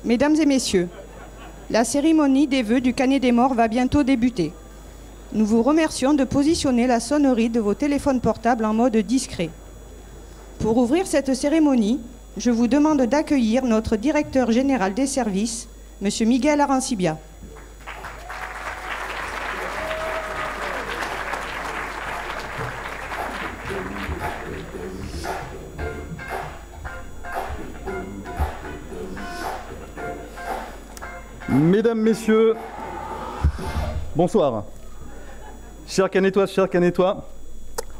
Mesdames et messieurs, la cérémonie des vœux du Canet des Morts va bientôt débuter. Nous vous remercions de positionner la sonnerie de vos téléphones portables en mode discret. Pour ouvrir cette cérémonie, je vous demande d'accueillir notre directeur général des services, M. Miguel Arancibia. Mesdames, Messieurs, bonsoir. Chers Canétoises, chers Canétois,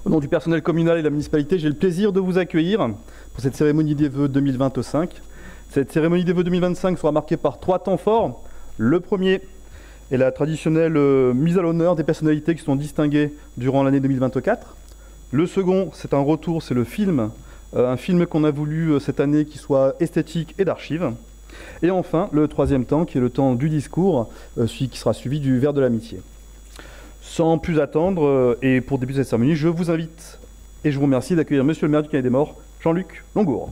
au nom du personnel communal et de la municipalité, j'ai le plaisir de vous accueillir pour cette cérémonie des vœux 2025. Cette cérémonie des vœux 2025 sera marquée par 3 temps forts. Le premier est la traditionnelle mise à l'honneur des personnalités qui sont distinguées durant l'année 2024. Le second, c'est un retour, c'est le film, un film qu'on a voulu cette année qui soit esthétique et d'archives. Et enfin, le troisième temps, qui est le temps du discours, celui qui sera suivi du verre de l'amitié. Sans plus attendre, et pour débuter cette cérémonie, je vous invite et je vous remercie d'accueillir Monsieur le maire du Canet des Morts, Jean-Luc Longour.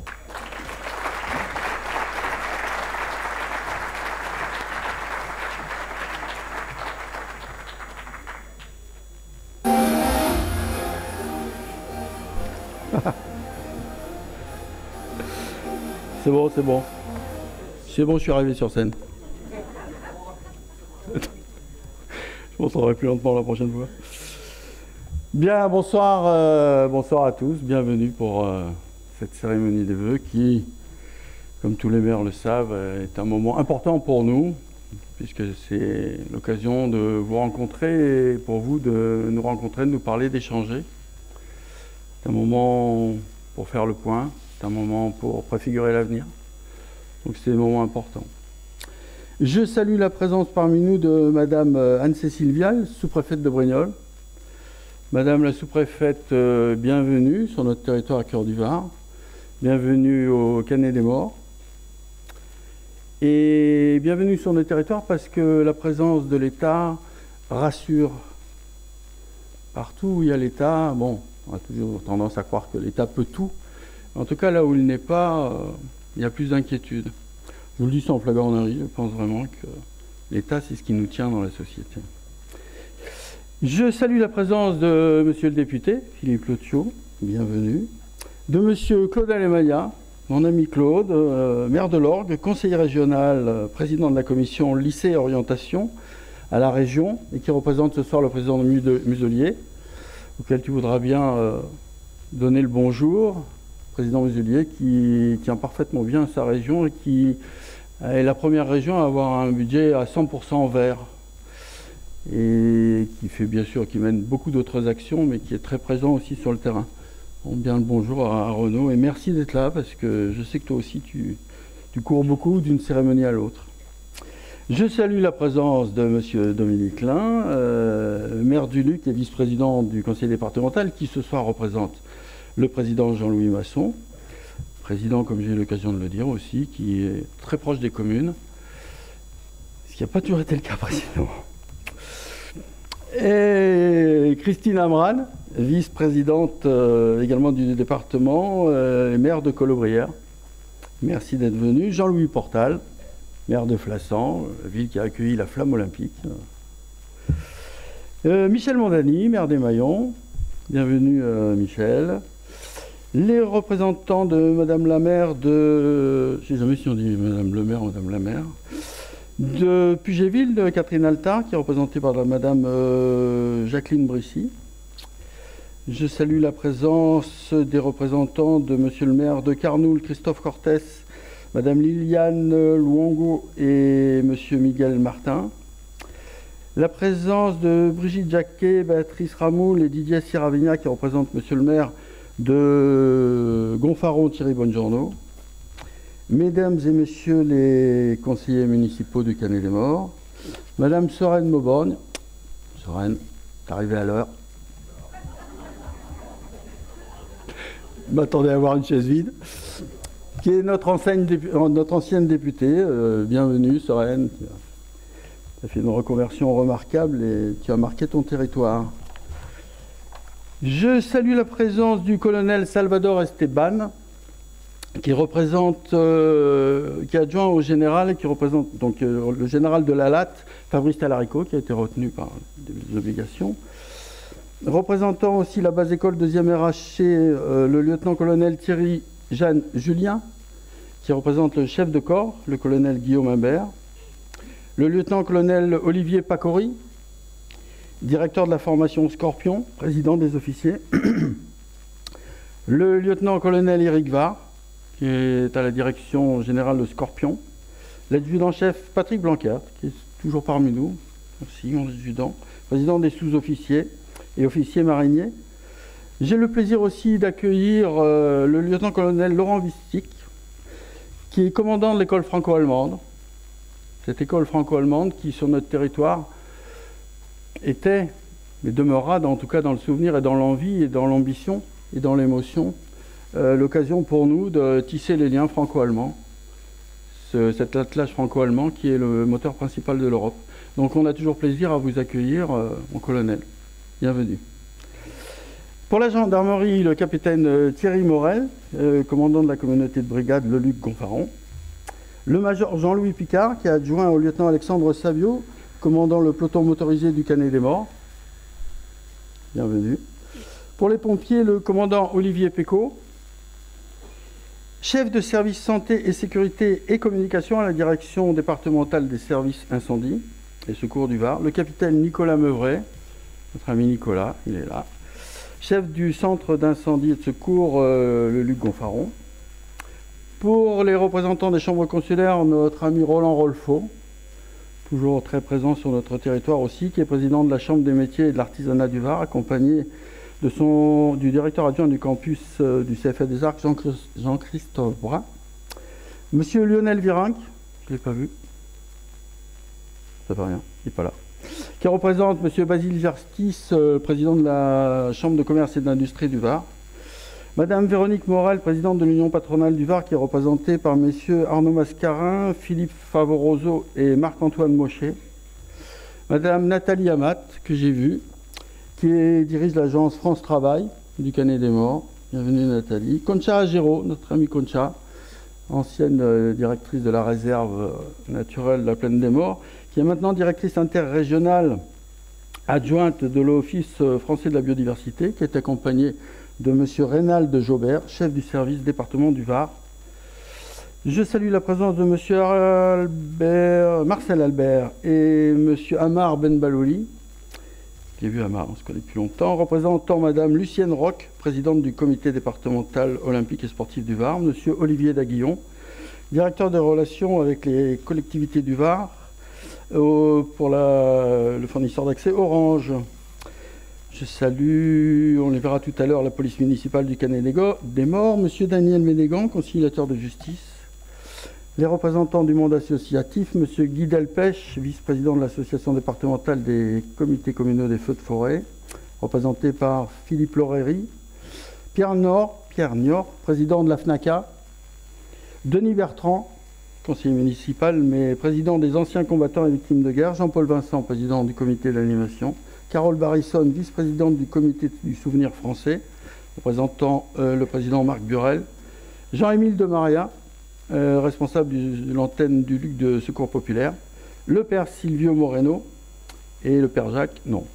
C'est bon, c'est bon. C'est bon, je suis arrivé sur scène. Je montrerai plus lentement la prochaine fois. Bien, bonsoir, bonsoir à tous. Bienvenue pour cette cérémonie des vœux qui, comme tous les maires le savent, est un moment important pour nous, puisque c'est l'occasion de vous rencontrer et pour vous de nous rencontrer, de nous parler, d'échanger. C'est un moment pour faire le point, c'est un moment pour préfigurer l'avenir. Donc c'est un moment important. Je salue la présence parmi nous de Madame Anne-Cécile Vial, sous-préfète de Brignoles. Madame la sous-préfète, bienvenue sur notre territoire à Cœur du Var. Bienvenue au Canet des Morts. Et bienvenue sur notre territoire parce que la présence de l'État rassure. Partout où il y a l'État, bon, on a toujours tendance à croire que l'État peut tout. En tout cas, là où il n'est pas, il y a plus d'inquiétude. Je vous le dis sans flagornerie, je pense vraiment que l'État, c'est ce qui nous tient dans la société. Je salue la présence de Monsieur le député, Philippe Lotio, bienvenue. De Monsieur Claude Alemaya, mon ami Claude, maire de l'Orgue, conseiller régional, président de la commission lycée et orientation à la région, et qui représente ce soir le président de Muselier, auquel tu voudras bien donner le bonjour. Président Muselier qui tient parfaitement bien sa région et qui est la première région à avoir un budget à 100% vert et qui fait bien sûr, qui mène beaucoup d'autres actions mais qui est très présent aussi sur le terrain. Bon, bien le bonjour à Renaud et merci d'être là parce que je sais que toi aussi tu cours beaucoup d'une cérémonie à l'autre. Je salue la présence de Monsieur Dominique Lin, maire du Luc et vice-président du conseil départemental qui ce soir représente le président Jean-Louis Masson, président, comme j'ai eu l'occasion de le dire aussi, qui est très proche des communes, ce qui n'a pas toujours été le cas précédemment. Et Christine Amran, vice-présidente également du département, maire de Colobrières. Merci d'être venu. Jean-Louis Portal, maire de Flassan, ville qui a accueilli la flamme olympique. Michel Mondani, maire d'Émaillon. Bienvenue Michel. Les représentants de Madame la maire de... Je ne sais jamais si on dit Madame le maire ou Madame la maire. De Pugéville, de Catherine Altard, qui est représentée par Madame Jacqueline Brissy. Je salue la présence des représentants de Monsieur le maire de Carnoul, Christophe Cortés, Madame Liliane Luongo et Monsieur Miguel Martin. La présence de Brigitte Jacquet, Béatrice Ramoul et Didier Siravigna, qui représentent Monsieur le maire de Gonfaron, Thierry Bongiorno. Mesdames et Messieurs les conseillers municipaux du Canet des Morts, Madame Sorène Mauborgne, Sorène, t'es arrivée à l'heure. Je m'attendais à avoir une chaise vide. Qui est notre ancienne députée. Bienvenue Sorène. Tu as fait une reconversion remarquable et tu as marqué ton territoire. Je salue la présence du colonel Salvador Esteban, qui est adjoint au général et qui représente donc le général de la latte, Fabrice Talarico, qui a été retenu par des obligations. Représentant aussi la base école 2e RHC, le lieutenant-colonel Thierry Jeanne Julien, qui représente le chef de corps, le colonel Guillaume Imbert. Le lieutenant-colonel Olivier Pacori, directeur de la formation Scorpion, président des officiers. Le lieutenant-colonel Éric Var, qui est à la direction générale de Scorpion. L'adjudant-chef Patrick Blanquert, qui est toujours parmi nous. Merci, mon adjudant. Président des sous-officiers et officiers mariniers. J'ai le plaisir aussi d'accueillir le lieutenant-colonel Laurent Vistic, qui est commandant de l'école franco-allemande. Cette école franco-allemande qui, sur notre territoire, était, mais demeurera en tout cas dans le souvenir et dans l'envie et dans l'ambition et dans l'émotion, l'occasion pour nous de tisser les liens franco-allemands, cet attelage franco-allemand qui est le moteur principal de l'Europe. Donc on a toujours plaisir à vous accueillir, mon colonel. Bienvenue. Pour la gendarmerie, le capitaine Thierry Morel, commandant de la communauté de brigade Le Luc-Gonfaron. Le major Jean-Louis Picard, qui est adjoint au lieutenant Alexandre Savio, commandant le peloton motorisé du Canet des Morts. Bienvenue. Pour les pompiers, le commandant Olivier Pécaud, chef de service santé et sécurité et communication à la direction départementale des services incendie et secours du Var. Le capitaine Nicolas Meuvray, notre ami Nicolas, il est là. Chef du centre d'incendie et de secours, le Luc-Gonfaron. Pour les représentants des chambres consulaires, notre ami Roland Rolfo, toujours très présent sur notre territoire aussi, qui est président de la Chambre des métiers et de l'artisanat du Var, accompagné du directeur adjoint du campus du CFA des Arcs, Jean-Christophe Brun. Monsieur Lionel Virenque, je ne l'ai pas vu, ça fait rien, il n'est pas là. Qui représente monsieur Basile Gerstis, président de la Chambre de commerce et d'industrie du Var. Madame Véronique Morel, présidente de l'Union patronale du Var, qui est représentée par messieurs Arnaud Mascarin, Philippe Favoroso et Marc-Antoine Mochet. Madame Nathalie Amat, que j'ai vue, qui dirige l'agence France Travail du Canet des Morts. Bienvenue Nathalie. Concha Agero, notre amie Concha, ancienne directrice de la réserve naturelle de la Plaine des Morts, qui est maintenant directrice interrégionale adjointe de l'Office français de la biodiversité, qui est accompagnée de M. Reynald de Jobert, chef du service département du Var. Je salue la présence de M. Marcel Albert et M. Amar Benbalouli. J'ai vu Amar, on se connaît depuis longtemps. Représentant Mme Lucienne Roch, présidente du comité départemental olympique et sportif du Var. M. Olivier Daguillon, directeur des relations avec les collectivités du Var pour le fournisseur d'accès Orange. Je salue, on les verra tout à l'heure, la police municipale du Canet des Morts, M. Daniel Ménégan, conciliateur de justice, les représentants du monde associatif, M. Guy Delpech, vice-président de l'association départementale des comités communaux des feux de forêt, représenté par Philippe Lauréry, Pierre Niort, président de la FNACA, Denis Bertrand, conseiller municipal, mais président des anciens combattants et victimes de guerre, Jean-Paul Vincent, président du comité d'animation, Carole Barrisson, vice-présidente du comité du souvenir français, représentant le président Marc Burel, Jean-Émile Demaria, responsable de l'antenne du Luc de Secours Populaire, le père Silvio Moreno et le père Jacques, non.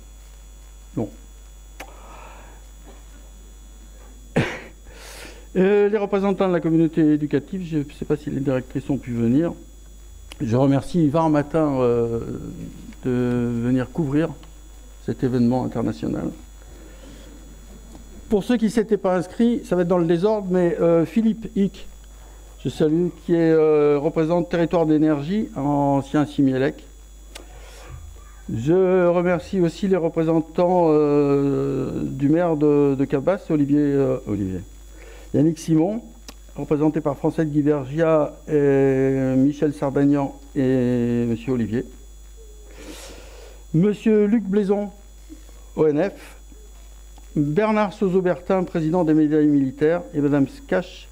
Les représentants de la communauté éducative, je ne sais pas si les directrices ont pu venir. Je remercie Var Matin de venir couvrir cet événement international. Pour ceux qui ne s'étaient pas inscrits, ça va être dans le désordre, mais Philippe Hick, je salue, qui représente Territoire d'énergie, ancien Simielec. Je remercie aussi les représentants du maire de Cabas, Yannick Simon, représenté par Francette Guivergia, et Michel Sardagnan et M. Olivier. Monsieur Luc Blaison, ONF, Bernard Sozo-Bertin, président des médias militaires, et Madame Skash,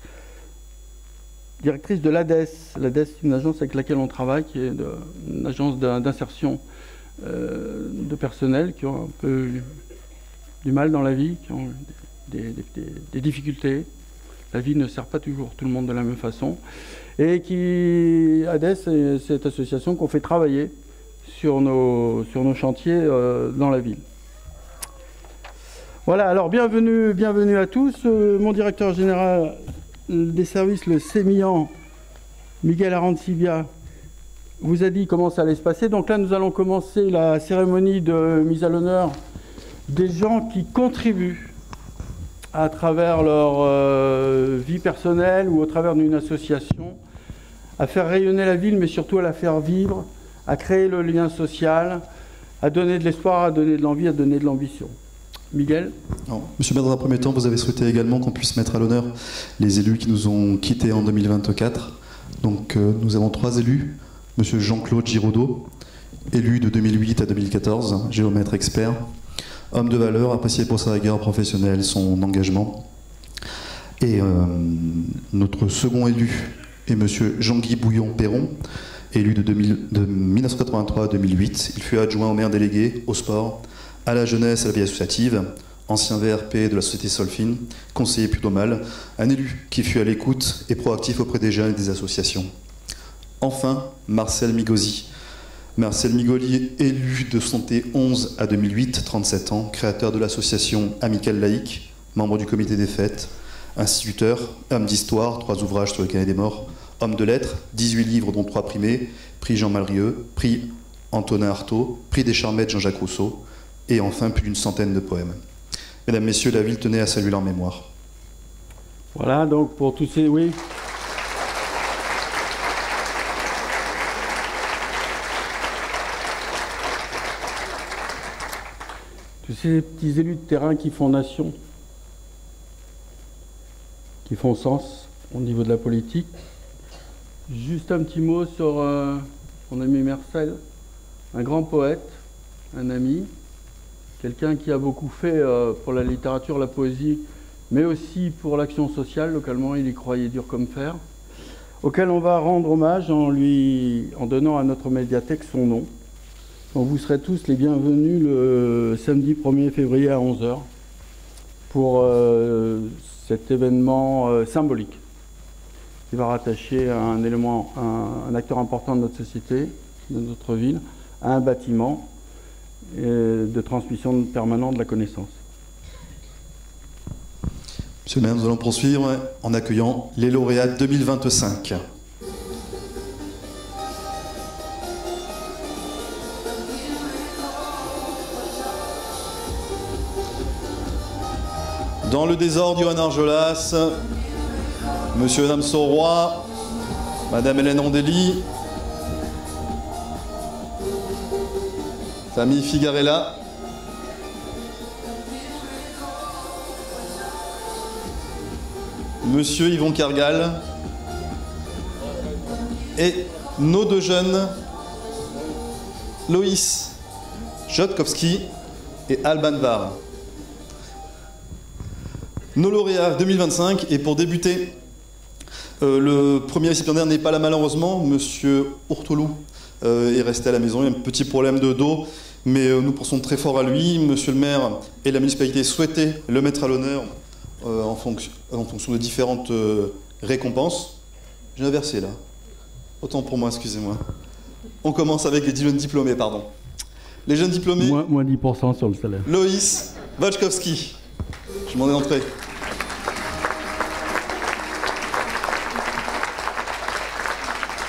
directrice de l'ADES. L'ADES, c'est une agence avec laquelle on travaille, qui est une agence d'insertion de personnel qui ont un peu du mal dans la vie, qui ont des difficultés. La vie ne sert pas toujours tout le monde de la même façon. Et ADES, c'est cette association qu'on fait travailler sur nos chantiers dans la ville. Voilà, alors bienvenue à tous. Mon directeur général des services, le sémillant, Miguel Arancibia, vous a dit comment ça allait se passer. Donc là, nous allons commencer la cérémonie de mise à l'honneur des gens qui contribuent à travers leur vie personnelle ou au travers d'une association à faire rayonner la ville, mais surtout à la faire vivre, à créer le lien social, à donner de l'espoir, à donner de l'envie, à donner de l'ambition. Miguel ? Non. Monsieur le maire, dans un premier temps, vous avez souhaité également qu'on puisse mettre à l'honneur les élus qui nous ont quittés en 2024. Donc nous avons 3 élus. Monsieur Jean-Claude Giraudot, élu de 2008 à 2014, géomètre expert, homme de valeur, apprécié pour sa rigueur professionnelle, son engagement. Et notre second élu est monsieur Jean-Guy Bouillon-Perron, élu de 1983 à 2008. Il fut adjoint au maire délégué, au sport, à la jeunesse, à la vie associative, ancien VRP de la société Solfin, conseiller prud'homal, un élu qui fut à l'écoute et proactif auprès des jeunes et des associations. Enfin, Marcel Migosi. Marcel Migoli, élu de 71 à 2008, 37 ans, créateur de l'association Amicale Laïque, membre du comité des fêtes, instituteur, homme d'histoire, 3 ouvrages sur le Canet des morts, homme de lettres, 18 livres dont 3 primés, prix Jean Malrieux, prix Antonin Artaud, prix des Charmettes Jean-Jacques Rousseau, et enfin plus d'une centaine de poèmes. Mesdames, Messieurs, la ville tenait à saluer leur mémoire. Voilà, donc pour tous ces... Oui. Tous ces petits élus de terrain qui font nation, qui font sens au niveau de la politique. Juste un petit mot sur mon ami Marcel, un grand poète, un ami, quelqu'un qui a beaucoup fait pour la littérature, la poésie, mais aussi pour l'action sociale. Localement, il y croyait dur comme fer, auquel on va rendre hommage en donnant à notre médiathèque son nom. Donc vous serez tous les bienvenus le samedi 1er février à 11 h pour cet événement symbolique qui va rattacher un élément, un acteur important de notre société, de notre ville, à un bâtiment de transmission permanente de la connaissance. Monsieur le maire, nous allons poursuivre en accueillant les lauréats 2025. Dans le désordre, Johan Argelas, Monsieur et Madame Sauroy, Madame Hélène Rondelli, famille Figarella, Monsieur Yvon Kergal et nos 2 jeunes, Loïs Jotkowski et Alban Var. Nos lauréats 2025, et pour débuter, le premier récipiendaire n'est pas là malheureusement, Monsieur Ourtolou est resté à la maison, il y a un petit problème de dos, mais nous pensons très fort à lui. Monsieur le maire et la municipalité souhaitaient le mettre à l'honneur en fonction de différentes récompenses. J'ai inversé là, autant pour moi, excusez-moi. On commence avec les jeunes diplômés, pardon. Les jeunes diplômés... Moins 10% sur le salaire. Loïs Jotkowski, je demandais d'entrer.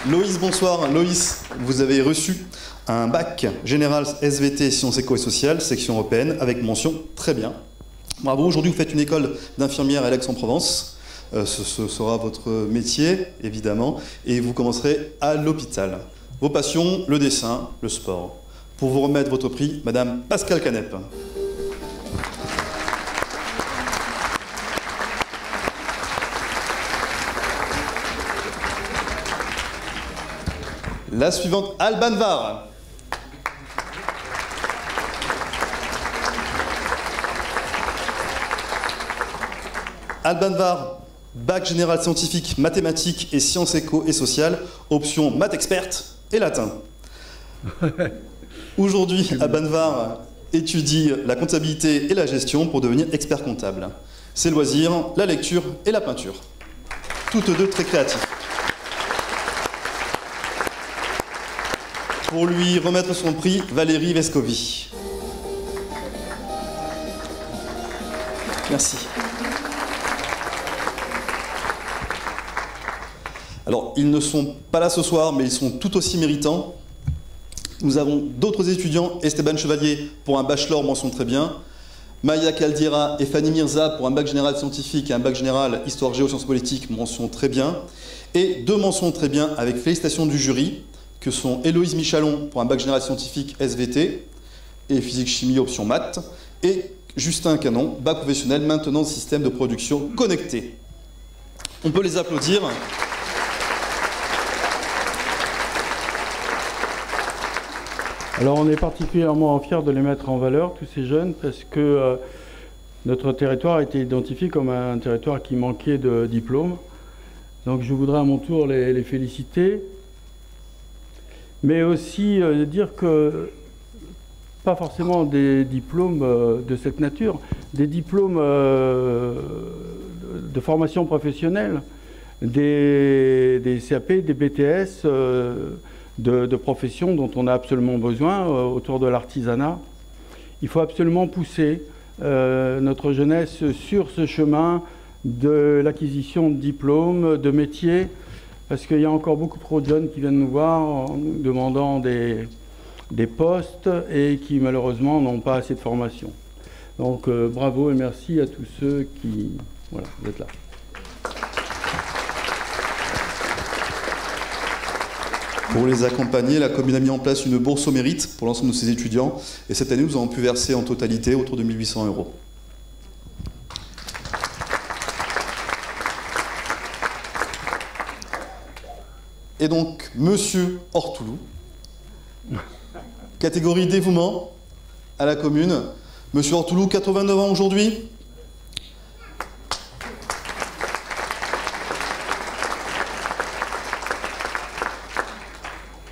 Loïs, bonsoir. Loïs, vous avez reçu un bac général SVT Sciences Éco et Sociales, section européenne, avec mention très bien. Bravo, aujourd'hui vous faites une école d'infirmière à Aix-en-Provence. Ce sera votre métier, évidemment, et vous commencerez à l'hôpital. Vos passions, le dessin, le sport. Pour vous remettre votre prix, Madame Pascale Canep. La suivante, Alban Var. Alban Var, bac général scientifique, mathématiques et sciences éco et sociales, option maths experte et latin. Aujourd'hui, Alban Var étudie la comptabilité et la gestion pour devenir expert comptable. Ses loisirs, la lecture et la peinture. toutes deux très créatifs. Pour lui remettre son prix, Valérie Vescovi. Merci. Alors, ils ne sont pas là ce soir, mais ils sont tout aussi méritants. Nous avons d'autres étudiants, Esteban Chevalier pour un bachelor, mention très bien. Maya Caldiera et Fanny Mirza pour un bac général scientifique et un bac général histoire géo sciences politiques, mention très bien. Et deux mentions très bien avec félicitations du jury, que sont Héloïse Michalon pour un bac général scientifique SVT et physique chimie option maths, et Justin Canon, bac professionnel maintenance système de production connecté. On peut les applaudir. Alors on est particulièrement fiers de les mettre en valeur, tous ces jeunes, parce que notre territoire a été identifié comme un territoire qui manquait de diplômes. Donc je voudrais à mon tour les féliciter, mais aussi dire que pas forcément des diplômes de cette nature, des diplômes de formation professionnelle, des CAP, des BTS, de professions dont on a absolument besoin autour de l'artisanat. Il faut absolument pousser notre jeunesse sur ce chemin de l'acquisition de diplômes, de métiers, parce qu'il y a encore beaucoup trop de jeunes qui viennent nous voir en nous demandant des postes et qui malheureusement n'ont pas assez de formation. Donc bravo et merci à tous ceux qui... Voilà, vous êtes là. Pour les accompagner, la commune a mis en place une bourse au mérite pour l'ensemble de ses étudiants. Et cette année, nous avons pu verser en totalité autour de 1 800 €. Et donc, Monsieur Ortoulou, catégorie dévouement à la commune. Monsieur Ortoulou, 89 ans aujourd'hui.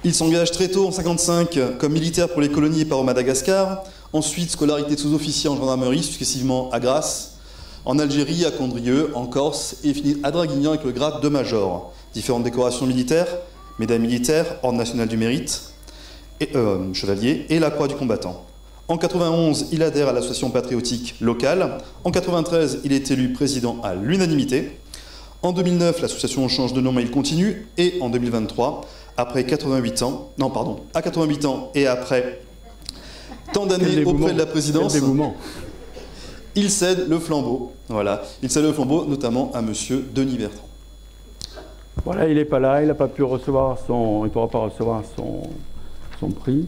Il s'engage très tôt en 1955 comme militaire pour les colonies et par au Madagascar. Ensuite, scolarité de sous-officier en gendarmerie, successivement à Grasse, en Algérie, à Condrieu, en Corse, et finit à Draguignan avec le grade de major. Différentes décorations militaires, médaille militaire, ordre national du mérite, et, chevalier, et la croix du combattant. En 91, il adhère à l'association patriotique locale. En 93, il est élu président à l'unanimité. En 2009, l'association change de nom mais il continue. Et en 2023, après 88 ans, non pardon, à 88 ans et après tant d'années auprès de la présidence, il cède le flambeau. Voilà, il cède le flambeau notamment à Monsieur Denis Bertrand. Voilà, il n'est pas là, il n'a pas pu recevoir il ne pourra pas recevoir son prix.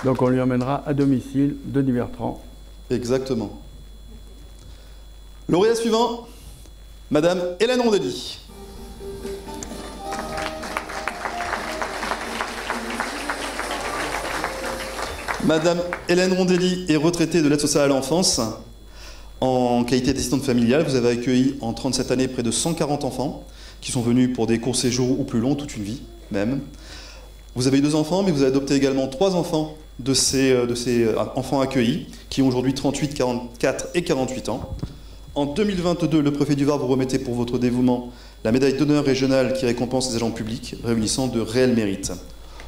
Donc on lui emmènera à domicile Denis Bertrand. Exactement. Lauréat suivant, Madame Hélène Rondelli. Madame Hélène Rondelli est retraitée de l'aide sociale à l'enfance. En qualité d'assistante familiale, vous avez accueilli en 37 années près de 140 enfants qui sont venus pour des courts séjours ou plus longs, toute une vie même. Vous avez eu 2 enfants, mais vous avez adopté également 3 enfants de ces enfants accueillis, qui ont aujourd'hui 38, 44 et 48 ans. En 2022, le préfet du Var vous remettait pour votre dévouement la médaille d'honneur régionale qui récompense les agents publics réunissant de réels mérites.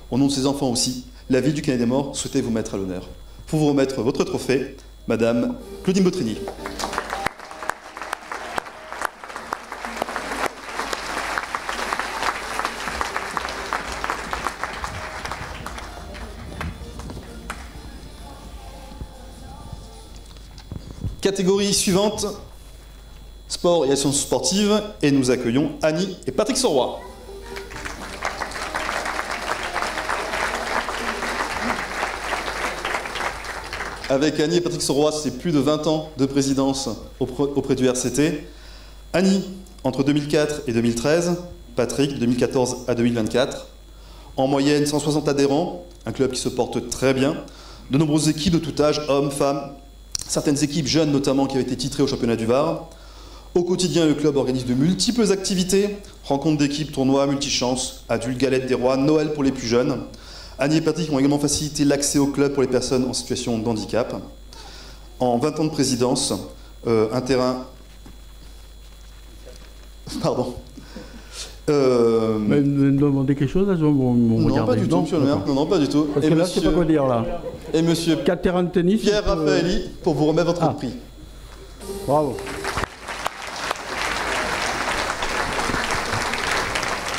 Au nom de ces enfants aussi, la ville du Canet des Morts souhaitait vous mettre à l'honneur. Pour vous remettre votre trophée, Madame Claudine Botrini. Catégorie suivante, sport et actions sportives, et nous accueillons Annie et Patrick Soroy. Avec Annie et Patrick Soroy, c'est plus de 20 ans de présidence auprès du RCT. Annie, entre 2004 et 2013, Patrick, de 2014 à 2024. En moyenne, 160 adhérents, un club qui se porte très bien. De nombreuses équipes de tout âge, hommes, femmes, certaines équipes jeunes notamment qui avaient été titrées au championnat du Var. Au quotidien, le club organise de multiples activités, rencontres d'équipes, tournois, multichances, adultes, galettes des rois, Noël pour les plus jeunes. Annie et Patrick ont également facilité l'accès au club pour les personnes en situation de handicap. en 20 ans de présidence, un terrain... Pardon. Mais vous me demandez quelque chose là, non, pas du tout, monsieur le maire. Non, pas du tout. Parce que là, je ne sais pas quoi dire là. Et monsieur 4 terrains de tennis. Pierre Raffaelli, pour vous remettre votre prix. Bravo.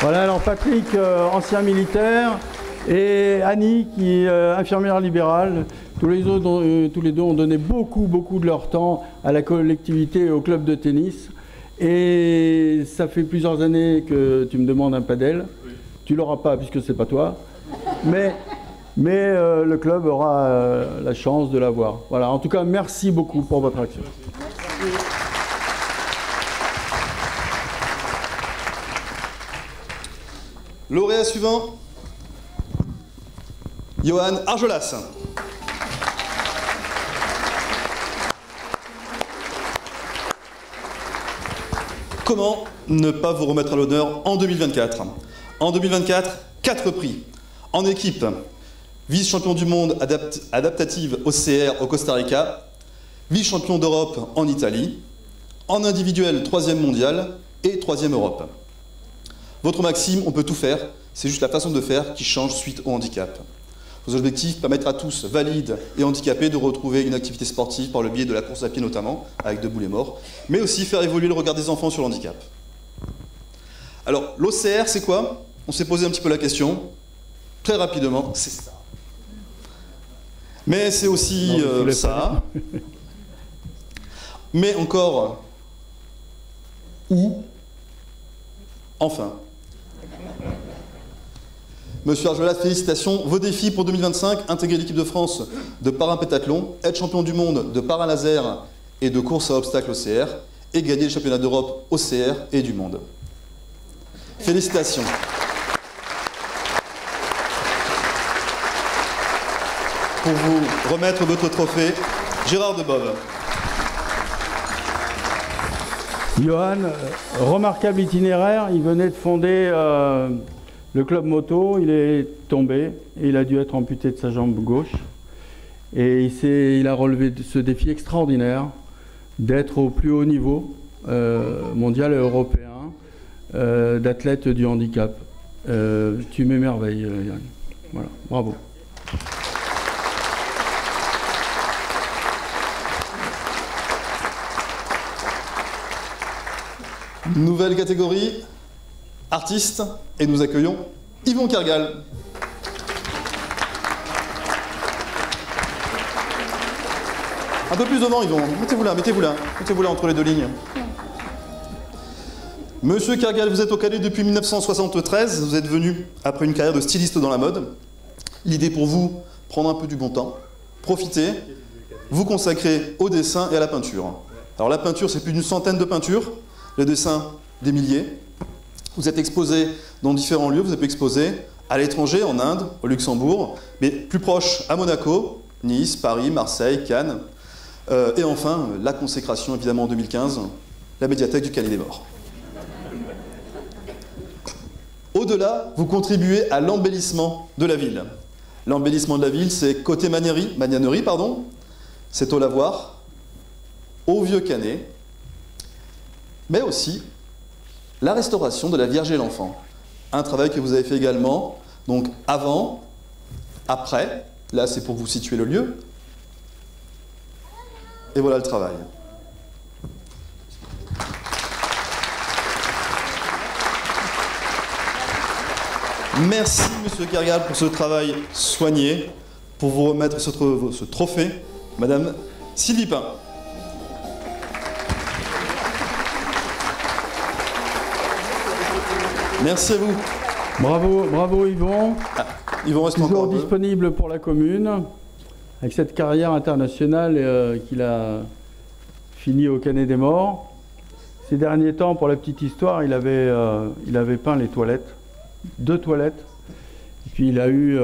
Voilà, alors Patrick, ancien militaire, et Annie, qui est infirmière libérale. Tous les deux ont donné beaucoup de leur temps à la collectivité et au club de tennis. Et ça fait plusieurs années que tu me demandes un padel. Oui. Tu l'auras pas puisque c'est pas toi. Mais le club aura la chance de l'avoir. Voilà. En tout cas, merci beaucoup pour votre action. Merci. Lauréat suivant, Johan Argelas. Comment ne pas vous remettre à l'honneur en 2024? En 2024, 4 prix. En équipe, vice-champion du monde adaptative OCR au Costa Rica, vice-champion d'Europe en Italie, en individuel 3e mondial et 3e Europe. Votre maxime, on peut tout faire, c'est juste la façon de faire qui change suite au handicap. Vos objectifs permettent à tous, valides et handicapés, de retrouver une activité sportive par le biais de la course à pied notamment, avec debout les morts, mais aussi faire évoluer le regard des enfants sur le handicap. Alors, l'OCR, c'est quoi? On s'est posé un petit peu la question. Très rapidement, c'est ça. Mais c'est aussi ça. Mais encore, où? Enfin. Monsieur Argelas, félicitations. Vos défis pour 2025, intégrer l'équipe de France de parapétathlon, être champion du monde de paralaser et de course à obstacles OCR, et gagner les championnats d'Europe OCR et du monde. Félicitations. Pour vous remettre votre trophée, Gérard Debob. Johan, remarquable itinéraire, il venait de fonder le club moto, il est tombé et il a dû être amputé de sa jambe gauche. Et il a relevé ce défi extraordinaire d'être au plus haut niveau mondial et européen d'athlète du handicap. Tu m'émerveilles, Yann. Voilà, bravo. Nouvelle catégorie, artiste, et nous accueillons Yvon Kergal. Un peu plus devant, Yvon. Mettez-vous là entre les deux lignes. Monsieur Kergal, vous êtes au Canet depuis 1973. Vous êtes venu après une carrière de styliste dans la mode. L'idée pour vous, prendre un peu du bon temps, profiter, vous consacrer au dessin et à la peinture. Alors la peinture, c'est plus d'une centaine de peintures. Le dessin, des milliers. Vous êtes exposé dans différents lieux. Vous êtes exposé à l'étranger, en Inde, au Luxembourg, mais plus proche à Monaco, Nice, Paris, Marseille, Cannes. Et enfin, la consécration, évidemment, en 2015, la médiathèque du Canet des Morts. Au-delà, vous contribuez à l'embellissement de la ville. L'embellissement de la ville, c'est côté magnanerie, c'est au lavoir, au Vieux Canet, mais aussi la restauration de la Vierge et l'Enfant. Un travail que vous avez fait également, donc avant, après, là c'est pour vous situer le lieu, et voilà le travail. Merci Monsieur Kergal pour ce travail soigné, pour vous remettre ce trophée, Madame Sylvie Pain. Merci à vous. Bravo Yvon. Yvon reste toujours encore disponible pour la commune, avec cette carrière internationale qu'il a fini au Canet des Morts. Ces derniers temps, pour la petite histoire, il avait peint les toilettes, 2 toilettes. Et puis il a eu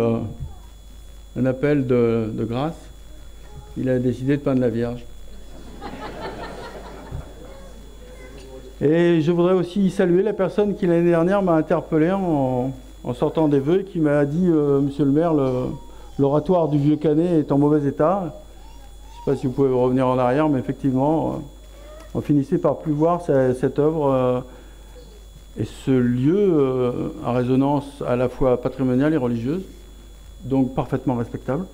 un appel de grâce. Il a décidé de peindre la Vierge. Et je voudrais aussi saluer la personne qui l'année dernière m'a interpellé en sortant des vœux, qui m'a dit Monsieur le maire, l'oratoire du Vieux Canet est en mauvais état. Je ne sais sais pas si vous pouvez revenir en arrière, mais effectivement, on finissait par plus voir cette œuvre et ce lieu à résonance à la fois patrimoniale et religieuse, donc parfaitement respectable.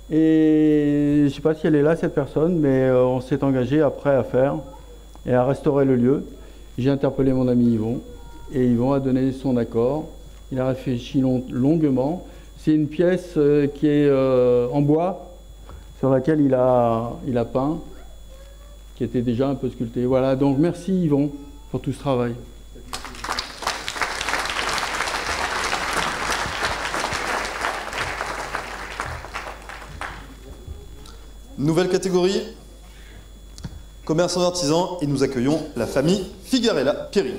Et je ne sais pas si elle est là, cette personne, mais on s'est engagé après à faire et à restaurer le lieu. J'ai interpellé mon ami Yvon, et Yvon a donné son accord. Il a réfléchi longuement. C'est une pièce qui est en bois, sur laquelle il a peint, qui était déjà un peu sculptée. Voilà, donc merci Yvon pour tout ce travail. Nouvelle catégorie, commerçants artisans, et nous accueillons la famille Figarella-Pierry.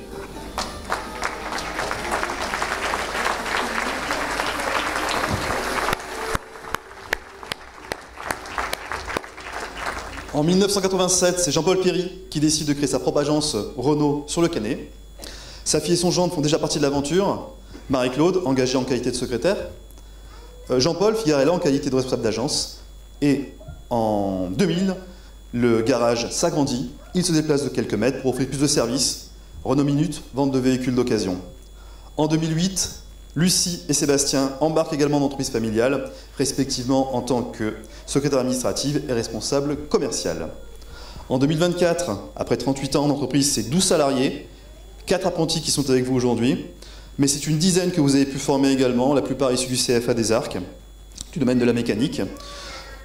En 1987, c'est Jean-Paul Pierry qui décide de créer sa propre agence Renault sur le Canet. Sa fille et son gendre font déjà partie de l'aventure. Marie-Claude, engagée en qualité de secrétaire. Jean-Paul Figarella en qualité de responsable d'agence. Et en 2000, le garage s'agrandit. Il se déplace de quelques mètres pour offrir plus de services. Renault Minute, vente de véhicules d'occasion. En 2008, Lucie et Sébastien embarquent également dans l'entreprise familiale, respectivement en tant que secrétaire administrative et responsable commercial. En 2024, après 38 ans d'entreprise, c'est 12 salariés, 4 apprentis qui sont avec vous aujourd'hui, mais c'est une dizaine que vous avez pu former également, la plupart issus du CFA des Arcs, du domaine de la mécanique.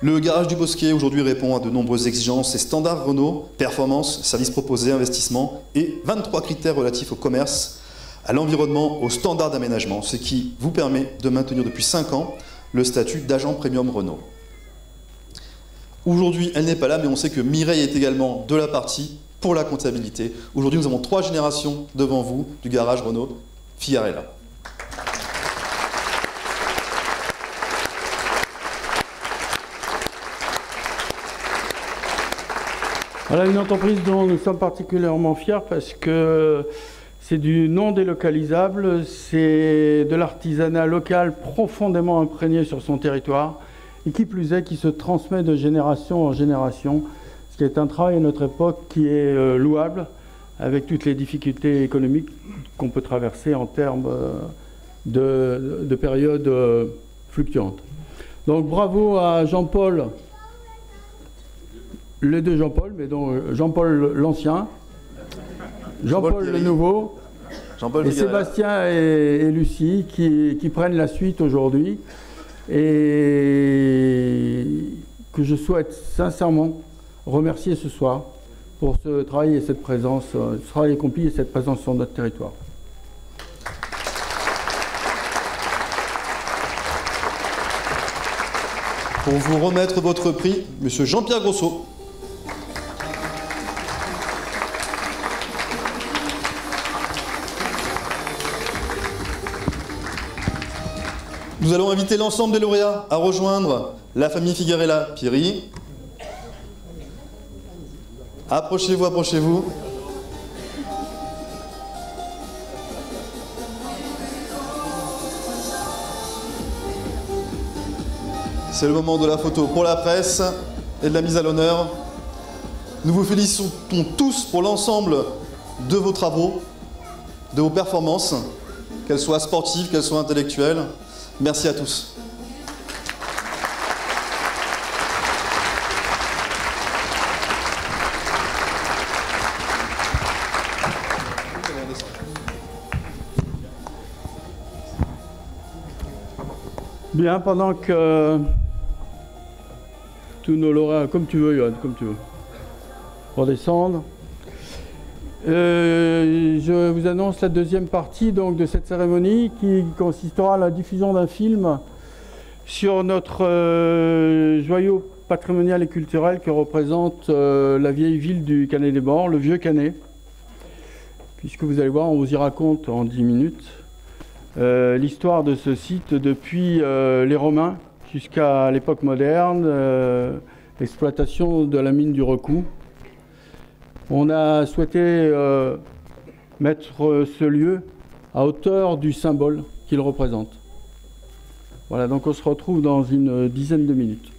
Le garage du Bosquet aujourd'hui répond à de nombreuses exigences et standards Renault, performance, services proposés, investissement et 23 critères relatifs au commerce, à l'environnement, aux standards d'aménagement, ce qui vous permet de maintenir depuis 5 ans le statut d'agent premium Renault. Aujourd'hui, elle n'est pas là, mais on sait que Mireille est également de la partie pour la comptabilité. Aujourd'hui, nous avons 3 générations devant vous du garage Renault Figarella. Voilà une entreprise dont nous sommes particulièrement fiers parce que c'est du non délocalisable, c'est de l'artisanat local profondément imprégné sur son territoire et qui plus est qui se transmet de génération en génération, ce qui est un travail à notre époque qui est louable avec toutes les difficultés économiques qu'on peut traverser en termes de périodes fluctuantes. Donc bravo à Jean-Paul, les deux Jean-Paul, mais donc Jean-Paul l'ancien, Jean-Paul le nouveau, et Sébastien et Lucie qui prennent la suite aujourd'hui et que je souhaite sincèrement remercier ce soir pour ce travail et cette présence, ce travail accompli et cette présence sur notre territoire. Pour vous remettre votre prix, Monsieur Jean-Pierre Grosso. Nous allons inviter l'ensemble des lauréats à rejoindre la famille Figarella-Pierry. Approchez-vous, approchez-vous. C'est le moment de la photo pour la presse et de la mise à l'honneur. Nous vous félicitons tous pour l'ensemble de vos travaux, de vos performances, qu'elles soient sportives, qu'elles soient intellectuelles. Merci à tous. Bien, pendant que tous nos lauréats, comme tu veux, Yoann, comme tu veux, redescendre. Je vous annonce la deuxième partie donc, de cette cérémonie qui consistera à la diffusion d'un film sur notre joyau patrimonial et culturel que représente la vieille ville du Canet-des-Morts, le vieux Canet. Puisque vous allez voir, on vous y raconte en 10 minutes l'histoire de ce site depuis les Romains jusqu'à l'époque moderne, l'exploitation de la mine du Recou. On a souhaité mettre ce lieu à hauteur du symbole qu'il représente. Voilà, donc on se retrouve dans une dizaine de minutes.